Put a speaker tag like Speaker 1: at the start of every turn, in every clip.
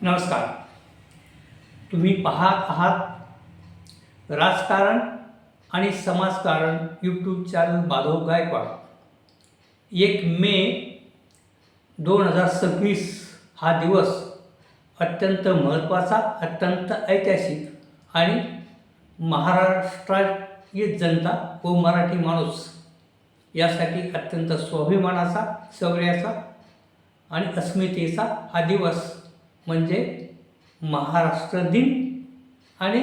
Speaker 1: नमस्कार. तुम्ही पाहत आहात राजकारण आणि समाजकारण यूट्यूब चॅनल माधव गायकवाड. 1 मे 2026 हा दिवस अत्यंत महत्त्वाचा, अत्यंत ऐतिहासिक आणि महाराष्ट्राची जनता व मराठी माणूस यासाठी अत्यंत स्वाभिमानाचा, शौर्याचा आणि अस्मितेचा हा दिवस म्हणजे महाराष्ट्र दिन. आणि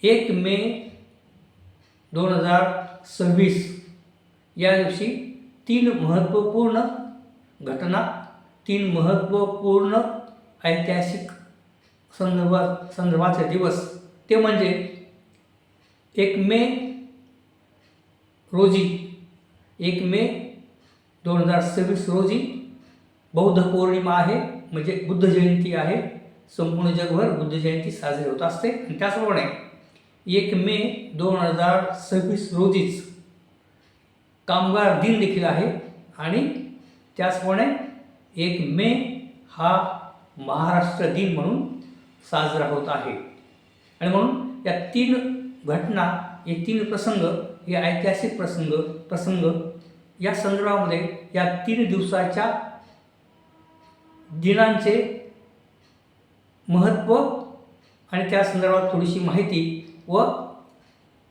Speaker 1: 1 मे 2026 या दिवशी 3 महत्त्वपूर्ण घटना, 3 महत्त्वपूर्ण ऐतिहासिक संदर्भाचे दिवस, ते म्हणजे 1 मे रोजी 1 मे 2026 रोजी बौद्ध पौर्णिमा आहे, म्हणजे बुद्ध जयंती आहे. संपूर्ण जगभर बुद्ध जयंती साजरी होत असते. आणि त्याचप्रमाणे 1 मे 2026 रोजीच कामगार दिन देखील आहे. आणि त्याचप्रमाणे 1 मे हा महाराष्ट्र दिन म्हणून साजरा होत आहे. आणि म्हणून या 3 घटना, हे 3 प्रसंग, हे ऐतिहासिक प्रसंग या संदर्भामध्ये या 3 दिवसाच्या दिनांचे महत्त्व आणि त्या संदर्भात थोडीशी माहिती व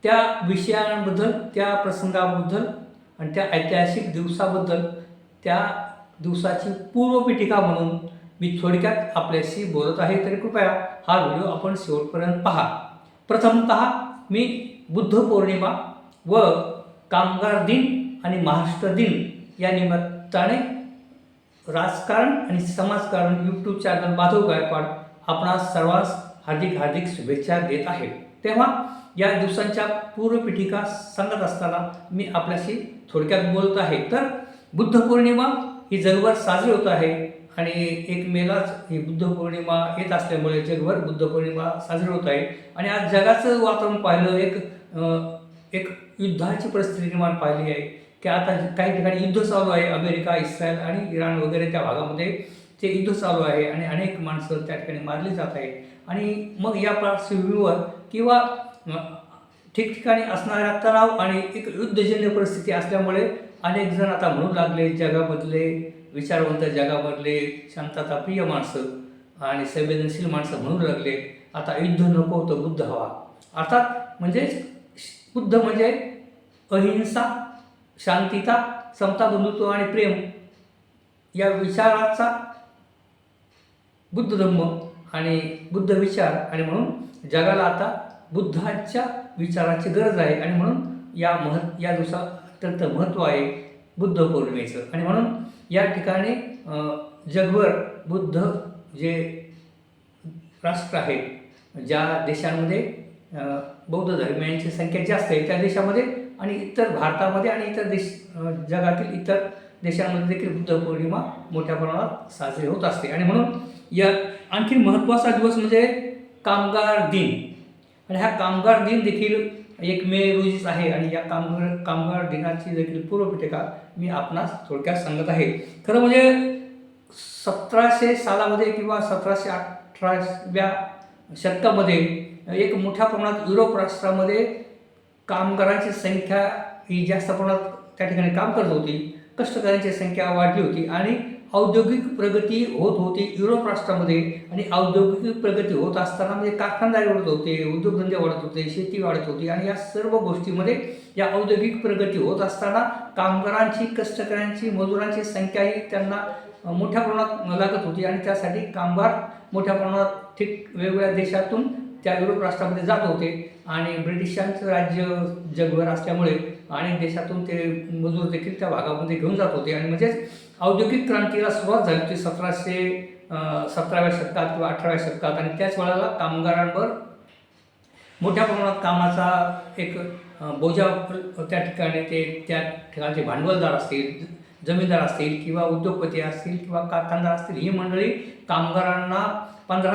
Speaker 1: त्या विषयांबद्दल, त्या प्रसंगाबद्दल आणि त्या ऐतिहासिक दिवसाबद्दल, त्या दिवसाची पूर्वपीठिका म्हणून मी थोडक्यात आपल्याशी बोलत आहे. तरी कृपया हा व्हिडिओ आपण शेवटपर्यंत पहा. प्रथमतः मी बुद्ध पौर्णिमा व कामगार दिन आणि महाराष्ट्र दिन या निमित्ताने राजकारण आणि समाजकारण यूट्यूब चॅनल माधव गायकवाड आपणा सर्वांस हार्दिक शुभेच्छा देत आहे. तेव्हा या दिवसांच्या पूर्वपीठिका सांगत असताना मी आपल्याशी थोडक्यात बोलत आहे. तर बुद्ध पौर्णिमा ही जगभर साजरी होत आहे आणि 1 मेलाच ही बुद्ध पौर्णिमा येत असल्यामुळे जगभर बुद्ध पौर्णिमा साजरी होत आहे. आणि आज जगाचं वातावरण पाहिलं, एक युद्धाची परिस्थिती निर्माण पाहिली आहे की आता काही ठिकाणी युद्ध चालू आहे. अमेरिका, इस्रायल आणि इराण वगैरे त्या भागामध्ये ते युद्ध चालू आहे आणि अनेक माणसं त्या ठिकाणी मारली जात आहेत. आणि मग या पार्श्वभूमीवर किंवा ठिकठिकाणी असणाऱ्या तणाव आणि एक युद्धजन्य परिस्थिती असल्यामुळे अनेक जण आता म्हणू लागले, जगामधले विचारवंत, जगामधले शांतताप्रिय माणसं आणि संवेदनशील माणसं म्हणू लागले, आता युद्ध नको तर बुद्ध हवा. अर्थात म्हणजेच बुद्ध म्हणजे अहिंसा, शांतता, समता, बंधुत्व आणि प्रेम या विचाराचा बुद्ध धम्म आणि बुद्ध विचार. आणि म्हणून जगाला आता बुद्धाच्या विचाराची गरज आहे. आणि म्हणून या दिवसात अत्यंत महत्त्व आहे बुद्ध पौर्णिमेचं. आणि म्हणून या ठिकाणी जगभर बुद्ध जे राष्ट्र आहे, ज्या देशांमध्ये बौद्ध धर्मियांची संख्या जास्त आहे त्या देशामध्ये आणि इतर भारतामध्ये आणि इतर जगातील इतर देशांमध्ये देखील बुद्ध पौर्णिमा मोठ्या प्रमाणात साजरी होत असते. आणि म्हणून या आणखी महत्त्वाचा दिवस म्हणजे कामगार दिन. आणि हा कामगार दिन देखील 1 मे रोजीच आहे. आणि या कामगार दिनाची देखील पूर्वपीठिका मी आपणास थोडक्यात सांगत आहे. खरं म्हणजे 1700 सालामध्ये किंवा 1718व्या शतकामध्ये एक मोठ्या प्रमाणात युरोप राष्ट्रामध्ये कामगारांची संख्या ही जास्त प्रमाणात त्या ठिकाणी काम करत होती. कष्टकऱ्यांची संख्या वाढली होती आणि औद्योगिक प्रगती होत होती युरोप राष्ट्रामध्ये. आणि औद्योगिक प्रगती होत असताना म्हणजे कारखानदारी वाढत होते, उद्योगधंदे वाढत होते, शेती वाढत होती. आणि या सर्व गोष्टीमध्ये या औद्योगिक प्रगती होत असताना कामगारांची, कष्टकऱ्यांची, मजुरांची संख्याही त्यांना मोठ्या प्रमाणात लागत होती. आणि त्यासाठी कामगार मोठ्या प्रमाणात वेगवेगळ्या देशातून त्या युरोप राष्ट्रामध्ये जात होते. आणि ब्रिटिशांचं राज्य जगभर असल्यामुळे अनेक देशातून ते मजूर देखील त्या भागामध्ये घेऊन जात होते. आणि म्हणजेच औद्योगिक क्रांतीला सुरुवात झाली होती 1717व्या शतकात किंवा 18व्या शतकात. आणि त्याच वेळेला कामगारांवर मोठ्या प्रमाणात कामाचा एक बोजा त्या ठिकाणी त्या ठिकाणचे भांडवलदार असतील, जमीनदार असतील किंवा उद्योगपती असतील किंवा कारखानदार असतील, ही मंडळी कामगारांना 15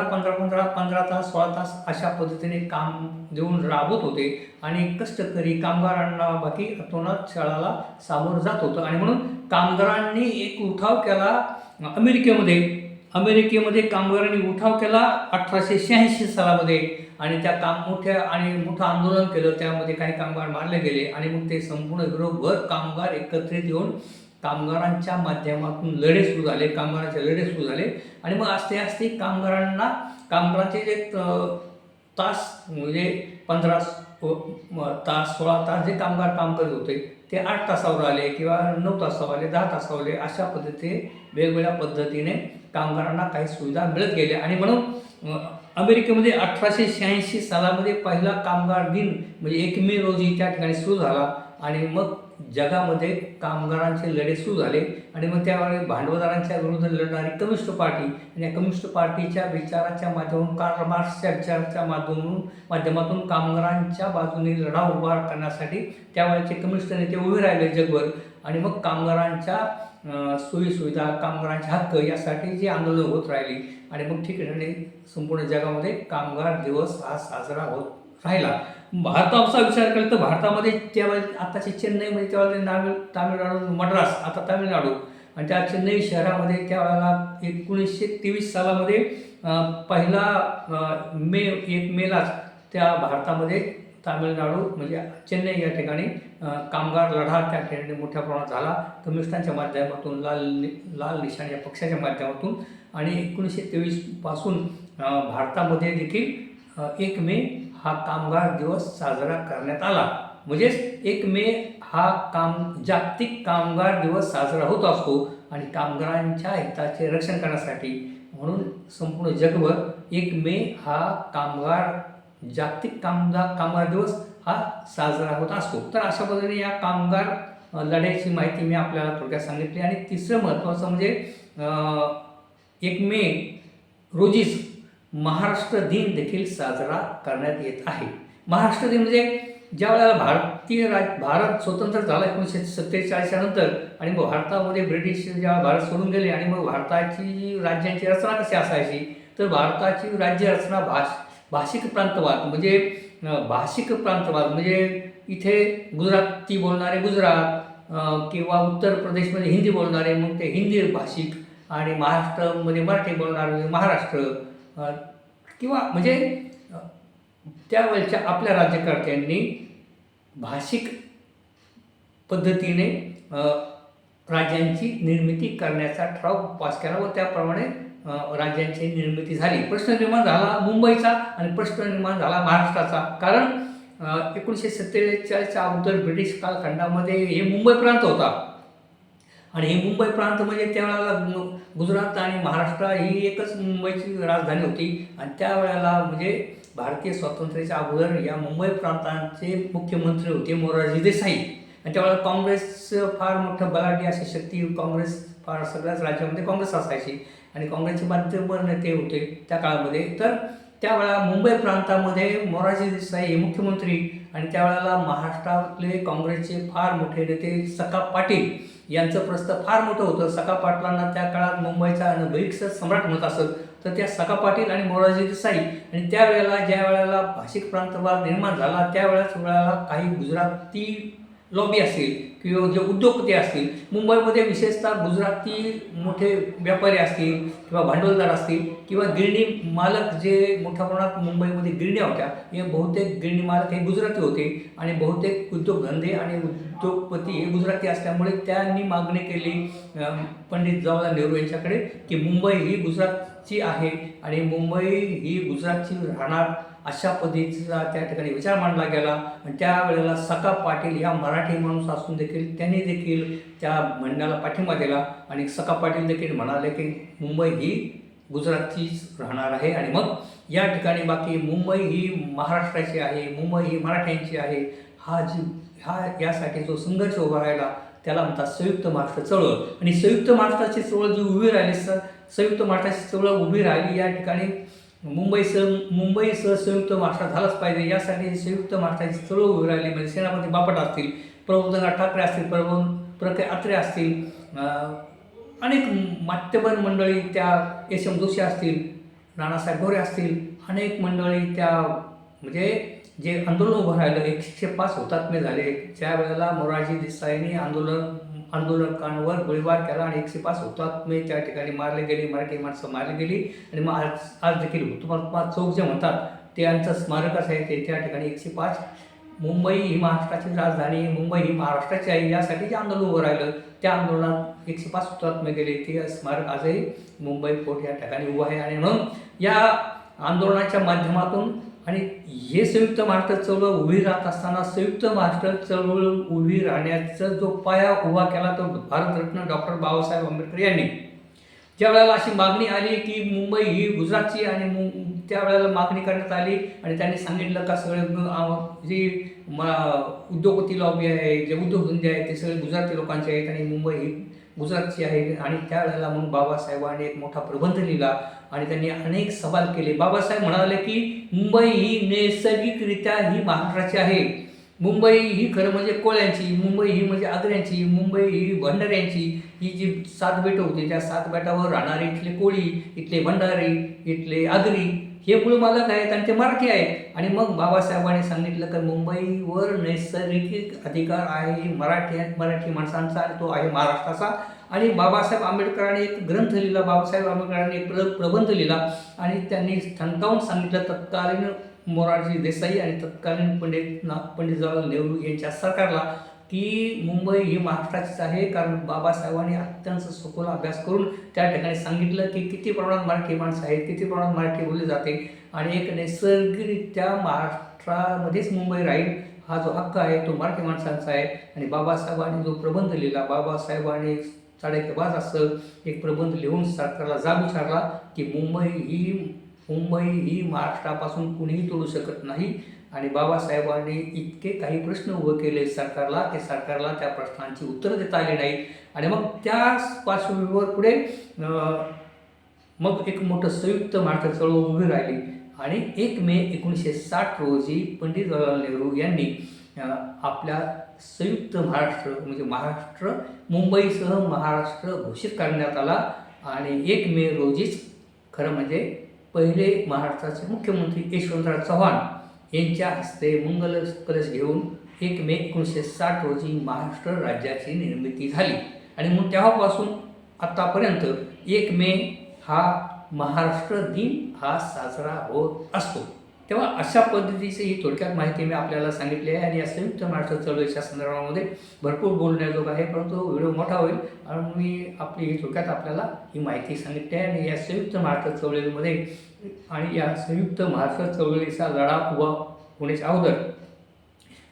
Speaker 1: तास 16 तास अशा पद्धतीने काम देऊन राबवत होते. आणि कष्टकरी कामगारांना बाकी अतोनात छळाला सामोरं जात होतं. आणि म्हणून कामगारांनी एक उठाव केला अमेरिकेमध्ये अमेरिकेमध्ये कामगारांनी उठाव केला 1886 सालामध्ये आणि त्या मोठं आंदोलन केलं. त्यामध्ये काही कामगार मारले गेले आणि मग ते संपूर्ण युरोपभर कामगार एकत्रित येऊन कामगारांच्या माध्यमातून कामगारांचे लढे सुरू झाले आणि मग आस्ते आस्ते कामगारांचे जे तास म्हणजे 15 तास 16 तास जे कामगार काम करत होते ते 8 तासावर आले किंवा 9 तासावर आले, 10 तासावर आले. अशा पद्धतीने वेगवेगळ्या पद्धतीने कामगारांना काही सुविधा मिळत गेल्या आणि म्हणून अमेरिकेमध्ये 1886 सालामध्ये पहिला कामगार दिन म्हणजे 1 मे रोजी त्या ठिकाणी सुरू झाला आणि मग जगामध्ये कामगारांचे लढे सुरू झाले आणि मग त्यावेळी भांडवलदारांच्या विरुद्ध लढणारी कम्युनिस्ट पार्टी आणि या कम्युनिस्ट पार्टीच्या विचाराच्या माध्यमातून कार्ल मार्क्सच्या विचाराच्या माध्यमातून कामगारांच्या बाजूने लढा उभा करण्यासाठी त्यावेळेचे कम्युनिस्ट नेते उभे राहिले जगभर आणि मग कामगारांच्या सोयीसुविधा कामगारांचे हक्क यासाठी जी आंदोलन होत राहिली आणि मग ठिकठिकाणी संपूर्ण जगामध्ये कामगार दिवस हा साजरा होत राहिला. भारताचा विचार केला तर भारतामध्ये त्यावेळेस आताची चेन्नईमध्ये त्यावेळेला तामिळनाडू मद्रास आता तामिळनाडू आणि त्या चेन्नई शहरामध्ये त्यावेळेला 1923 सालामध्ये पहिला 1 मेलाच त्या भारतामध्ये तामिळनाडू म्हणजे चेन्नई या ठिकाणी कामगार लढा त्या ठिकाणी मोठ्या प्रमाणात झाला. कम्युनिस्टांच्या माध्यमातून लाल निशाण या पक्षाच्या माध्यमातून आणि 1923 पासून भारतामध्ये देखील 1 मे हा कामगार दिवस साजरा करण्यात आला. म्हणजेच 1 मे हा जागतिक कामगार दिवस साजरा होत असतो आणि कामगारांच्या हिताचे रक्षण करण्यासाठी म्हणून संपूर्ण जगभर 1 मे हा जागतिक कामगार दिवस हा साजरा होत असतो. तर अशा पद्धतीने या कामगार लढ्याची माहिती मी आपल्याला थोडक्यात सांगितली आणि तिसरं महत्त्वाचं म्हणजे 1 मे रोजीच महाराष्ट्र दिन देखील साजरा करण्यात येत आहे. महाराष्ट्र दिन म्हणजे ज्या वेळेला भारत स्वतंत्र झाला 1947 नंतर आणि मग भारतामध्ये ब्रिटिश जेव्हा भारत सोडून गेले आणि मग भारताची राज्यांची रचना कशी असायची तर भारताची राज्य रचना भाषिक प्रांतवाद म्हणजे इथे गुजराती बोलणारे गुजरात किंवा उत्तर प्रदेशमध्ये हिंदी बोलणारे मग ते हिंदी भाषिक आणि महाराष्ट्रामध्ये मराठी बोलणारे महाराष्ट्र किंवा म्हणजे त्यावेळच्या आपल्या राज्यकर्त्यांनी भाषिक पद्धतीने राज्यांची निर्मिती करण्याचा ठराव पास केला व त्याप्रमाणे राज्यांची निर्मिती झाली. प्रश्न निर्माण झाला मुंबईचा आणि प्रश्न निर्माण झाला महाराष्ट्राचा. कारण 1947च्या अगोदर ब्रिटिश कालखंडामध्ये हे मुंबई प्रांत होता आणि हे मुंबई प्रांत म्हणजे त्यावेळेला गुजरात आणि महाराष्ट्र ही एकच मुंबईची राजधानी होती आणि त्यावेळेला म्हणजे भारतीय स्वातंत्र्याच्या अगोदर या मुंबई प्रांतांचे मुख्यमंत्री होते मोरारजी देसाई आणि त्यावेळेला काँग्रेस फार मोठं बलाढ्य अशी शक्ती काँग्रेस फार सगळ्याच राज्यामध्ये काँग्रेस असायची आणि काँग्रेसचे माध्यमवर नेते होते त्या काळामध्ये. तर त्यावेळेला मुंबई प्रांतामध्ये मोरारजी देसाई हे मुख्यमंत्री आणि त्यावेळेला महाराष्ट्रातले काँग्रेसचे फार मोठे नेते सखा पाटील यांचं प्रस्थ फार मोठं होतं. सखा पाटलांना त्या काळात मुंबईचा अनभिक्ष सम्राट म्हणत असत. तर त्या सखा पाटील आणि मोरारजी देसाई आणि त्यावेळेला ज्या वेळेला भाषिक प्रांतवाद निर्माण झाला त्यावेळेला काही गुजराती लॉबी असेल किंवा जे उद्योगपती असतील मुंबईमध्ये विशेषतः गुजराती मोठे व्यापारी असतील किंवा भांडवलदार असतील किंवा गिरणी मालक जे मोठ्या प्रमाणात मुंबईमध्ये गिरण्या होत्या हे बहुतेक गिरणी मालक हे गुजराती होते आणि बहुतेक उद्योगधंदे आणि उद्योगपती हे गुजराती असल्यामुळे त्यांनी मागणी केली पंडित जवाहरलाल नेहरू यांच्याकडे की मुंबई ही गुजरातची आहे आणि मुंबई ही गुजरातची राहणार अशा पद्धतीचा त्या ठिकाणी विचार मांडला गेला आणि त्यावेळेला सखा पाटील या मराठी माणूस असून देखील त्यांनी देखील त्या म्हणण्याला पाठिंबा दिला आणि सखा पाटील देखील म्हणाले की मुंबई ही गुजरातचीच राहणार आहे आणि मग या ठिकाणी बाकी मुंबई ही महाराष्ट्राची आहे मुंबई ही मराठ्यांची आहे यासाठी जो संघर्ष उभा राहिला त्याला म्हणतात संयुक्त महाराष्ट्र चळवळ आणि संयुक्त महाराष्ट्राची चळवळ जी उभी राहिली संयुक्त महाराष्ट्राची चळवळ उभी राहिली या ठिकाणी मुंबईसह संयुक्त महाराष्ट्र झालाच पाहिजे यासाठी संयुक्त महाराष्ट्राची चळवळ उभी राहिली. म्हणजे सेनापती बापट असतील प्रबोधनराव ठाकरे असतील प्रके अत्रे असतील अनेक माध्यमर मंडळी त्या एस एम जोशी असतील नानासाहेब गोरे असतील अनेक मंडळी त्या म्हणजे जे आंदोलन उभं राहिलं 105 हुतात्मे झाले. ज्या वेळेला मोरारजी देसाईंनी आंदोलन आंदोलकांवर गोळीबार केला आणि 105 हुतात्मे त्या ठिकाणी मारले गेले, मराठी माणसं मारली गेली. आणि मग आज देखील हुतात्मा चौक जे म्हणतात ते यांचं स्मारकच आहे. ते त्या ठिकाणी 105 मुंबई ही महाराष्ट्राची राजधानी, मुंबई ही महाराष्ट्राची आहे यासाठी जे आंदोलन उभं राहिलं, त्या आंदोलनात 105 हुतात्मे गेले. ते स्मारक आजही मुंबई फोर्ट या ठिकाणी उभं आहे. आणि म्हणून या आंदोलनाच्या माध्यमातून आणि हे संयुक्त महाराष्ट्र चळवळ उभी राहत असताना संयुक्त महाराष्ट्र चळवळ उभी राहण्याचा जो पाया उभा केला तो भारतरत्न डॉक्टर बाबासाहेब आंबेडकर यांनी. ज्या वेळेला अशी मागणी आली की मुंबई ही गुजरातची आणि त्यावेळेला मागणी करण्यात आली आणि त्यांनी सांगितलं का सगळे जी उद्योगपती लॉबी आहे, जे उद्योगधंदे आहेत ते सगळे गुजराती लोकांचे आहेत आणि मुंबई ही गुजरातची आहे. आणि त्यावेळेला मग बाबासाहेबांनी एक मोठा प्रबंध लिहिला आणि त्यांनी अनेक सवाल केले. बाबासाहेब म्हणाले की मुंबई ही नैसर्गिकरित्या ही महाराष्ट्राची आहे. मुंबई ही खरं म्हणजे कोळ्यांची, मुंबई ही म्हणजे आगऱ्यांची, मुंबई ही भंडाऱ्यांची. ही जी 7 बेटं होती त्या 7 बेटावर राहणारे इथले कोळी, इथले भंडारी, इथले आगरी हे मूळ मालक आहेत आणि ते मराठी आहेत. आणि मग बाबासाहेबांनी सांगितलं की मुंबईवर नैसर्गिक अधिकार आहे मराठी माणसांचा आणि तो आहे महाराष्ट्राचा. आणि बाबासाहेब आंबेडकरांनी एक ग्रंथ लिहिला, बाबासाहेब आंबेडकरांनी एक प्रबंध लिहिला आणि त्यांनी ठणकावून सांगितलं तत्कालीन मोरारजी देसाई आणि तत्कालीन पंडित जवाहरलाल नेहरू यांच्या सरकारला की मुंबई ही महाराष्ट्राचीच आहे. कारण बाबासाहेबांनी अत्यंत सखोल अभ्यास करून त्या ठिकाणी सांगितलं की किती प्रमाणात मराठी माणसं आहेत, किती प्रमाणात मराठी बोलली जाते आणि एक नैसर्गिकरित्या महाराष्ट्रामध्येच मुंबई राहील हा जो हक्क आहे तो मराठी माणसांचा आहे. आणि बाबासाहेबांनी जो प्रबंध लिहिला, बाबासाहेबांनी चाणक्यबाज असं एक प्रबंध लिहून सरकारला जाब विचारला की मुंबई ही महाराष्ट्रापासून कुणीही तोडू शकत नाही. आणि बाबासाहेबांनी इतके काही प्रश्न उभे केले सरकारला की सरकारला त्या प्रश्नांची उत्तरं देता आली नाहीत. आणि मग त्या पार्श्वभूमीवर पुढे मग एक मोठं संयुक्त महाराष्ट्र चळवळ उभी राहिली. आणि 1 मे 1960 रोजी पंडित जवाहरलाल नेहरू यांनी आपल्या संयुक्त महाराष्ट्र म्हणजे महाराष्ट्र मुंबईसह महाराष्ट्र घोषित करण्यात आला. आणि 1 मे रोजीच खरं म्हणजे पहिले महाराष्ट्राचे मुख्यमंत्री यशवंतराव चव्हाण यांच्या हस्ते मंगल कलश घेऊन 1 मे 1960 रोजी महाराष्ट्र राज्याची निर्मिती झाली. आणि मग तेव्हापासून आत्तापर्यंत 1 मे हा महाराष्ट्र दिन हा साजरा होत असतो. तेव्हा अशा पद्धतीची ही थोडक्यात माहिती मी आपल्याला सांगितली आहे. आणि या संयुक्त महाराष्ट्र चळवळीच्या संदर्भामध्ये भरपूर बोलण्याजोग आहे, परंतु व्हिडिओ मोठा होईल आणि मी आपली ही थोडक्यात आपल्याला ही माहिती सांगितली आहे. आणि या संयुक्त महाराष्ट्र चळवळीमध्ये आणि या संयुक्त महाराष्ट्र चळवळीचा लढा उभा होण्याच्या अगोदर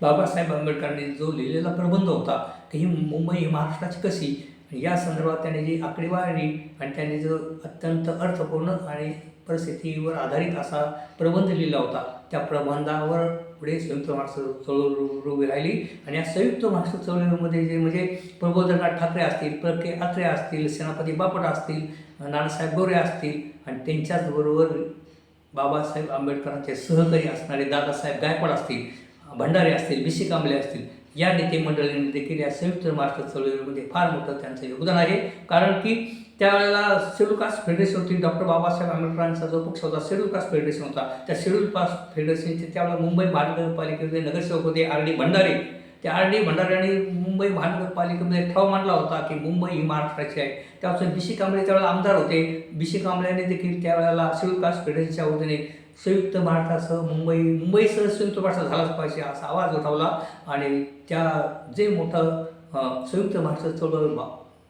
Speaker 1: बाबासाहेब आंबेडकरांनी जो लिहिलेला प्रबंध होता की ही मुंबई ही महाराष्ट्राची कशी या संदर्भात त्यांनी जी आकडेवारी आणि त्यांनी जो अत्यंत अर्थपूर्ण आणि परिस्थितीवर आधारित असा प्रबंध लिहिला होता, त्या प्रबंधावर पुढे संयुक्त महाराष्ट्र चळवळ उभी राहिली. आणि या संयुक्त महाराष्ट्र चळवळीमध्ये जे म्हणजे प्रबोधननाथ ठाकरे असतील, प्रके अत्रे असतील, सेनापती बापट असतील, नानासाहेब गोरे असतील आणि त्यांच्याचबरोबर बाबासाहेब आंबेडकरांचे सहकारी असणारे दादासाहेब गायकवाड असतील, भंडारे असतील, बी सी कांबळे असतील या नेते मंडळींनी देखील या संयुक्त महाराष्ट्र चळवळीमध्ये फार मोठं त्यांचं योगदान आहे. कारण की त्यावेळेला शेड्यूल कास्ट फेडरेशन होती. डॉक्टर बाबासाहेब आंबेडकरांचा जो पक्ष होता शेड्यूल कास्ट फेडरेशन होता. त्या शेड्यूल कास्ट फेडरेशनचे त्यावेळेला मुंबई महानगरपालिकेमध्ये नगरसेवक होते R.D. भंडारे. त्या R.D. भंडाऱ्यांनी मुंबई महानगरपालिकेमध्ये ठराव मांडला होता की मुंबई ही महाराष्ट्राची आहे. त्यापासून बी सी कांबळे त्यावेळेला आमदार होते. बी सी कांबळ्यांनी देखील त्यावेळेला शेड्यूल कास्ट फेडरेशनच्या वतीने संयुक्त महाराष्ट्रासह मुंबईसह संयुक्त महाराष्ट्र झालाच पाहिजे असा आवाज उठवला. आणि त्या जे मोठं संयुक्त महाराष्ट्र चळवळ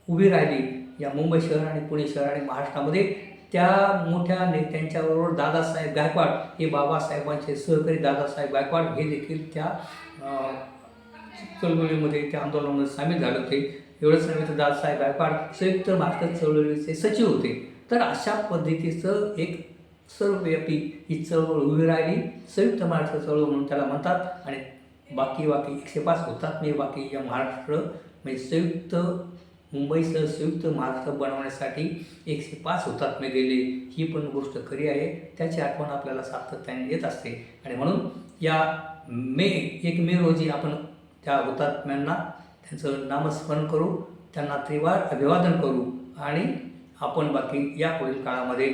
Speaker 1: उभी राहिली या मुंबई शहर आणि पुणे शहर आणि महाराष्ट्रामध्ये, त्या मोठ्या नेत्यांच्याबरोबर दादासाहेब गायकवाड हे बाबासाहेबांचे सहकारी दादासाहेब गायकवाड हे देखील त्या चळवळीमध्ये त्या आंदोलनामध्ये सामील झाले होते. एवढंच नव्हे तर दादासाहेब गायकवाड संयुक्त महाराष्ट्र चळवळीचे सचिव होते. तर अशा पद्धतीचं एक सर्वव्यापी ही चळवळ उभी राहिली. संयुक्त महाराष्ट्र चळवळ म्हणून त्याला म्हणतात. आणि बाकी 105 हुतात्मे बाकी या महाराष्ट्र म्हणजे संयुक्त मुंबईसह संयुक्त महाराष्ट्र बनवण्यासाठी 105 हुतात्मे गेले ही पण गोष्ट खरी आहे. त्याची आठवण आपल्याला सातत्याने येत असते. आणि म्हणून या 1 मे रोजी आपण त्या हुतात्म्यांना त्यांचं नामस्मरण करू, त्यांना त्रिवार अभिवादन करू आणि आपण बाकी या पुढील काळामध्ये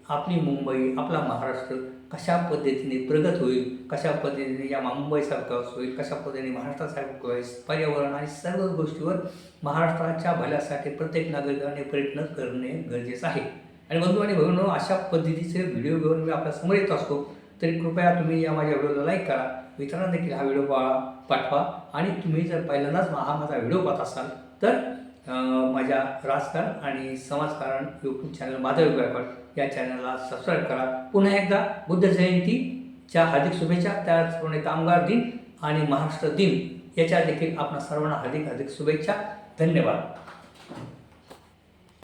Speaker 1: आपली मुंबई आपला महाराष्ट्र कशा पद्धतीने प्रगत होईल, कशा पद्धतीने या मुंबईसारखा विकास होईल, कशा पद्धतीने महाराष्ट्रासारखा विकास, पर्यावरण आणि सर्व गोष्टीवर महाराष्ट्राच्या भल्यासाठी प्रत्येक नागरिकाने प्रयत्न करणे गरजेचं आहे. आणि बंधू आणि भगिनींनो, अशा पद्धतीचे व्हिडिओ घेऊन मी आपल्यासमोर येत असतो. तरी कृपया तुम्ही या माझ्या व्हिडिओला लाईक करा, मित्रांना देखील हा व्हिडिओ पाठवा. आणि तुम्ही जर पहिल्यांदाच हा माझा व्हिडिओ पाहत असाल तर माझ्या राजकारण आणि समाजकारण यूट्यूब चॅनल माधव गायकवाड या चॅनलला सबस्क्राईब करा. पुन्हा एकदा बुद्ध जयंतीच्या हार्दिक शुभेच्छा. त्याचप्रमाणे कामगार दिन आणि महाराष्ट्र दिन याच्या देखील आपणा सर्वांना हार्दिक शुभेच्छा. धन्यवाद.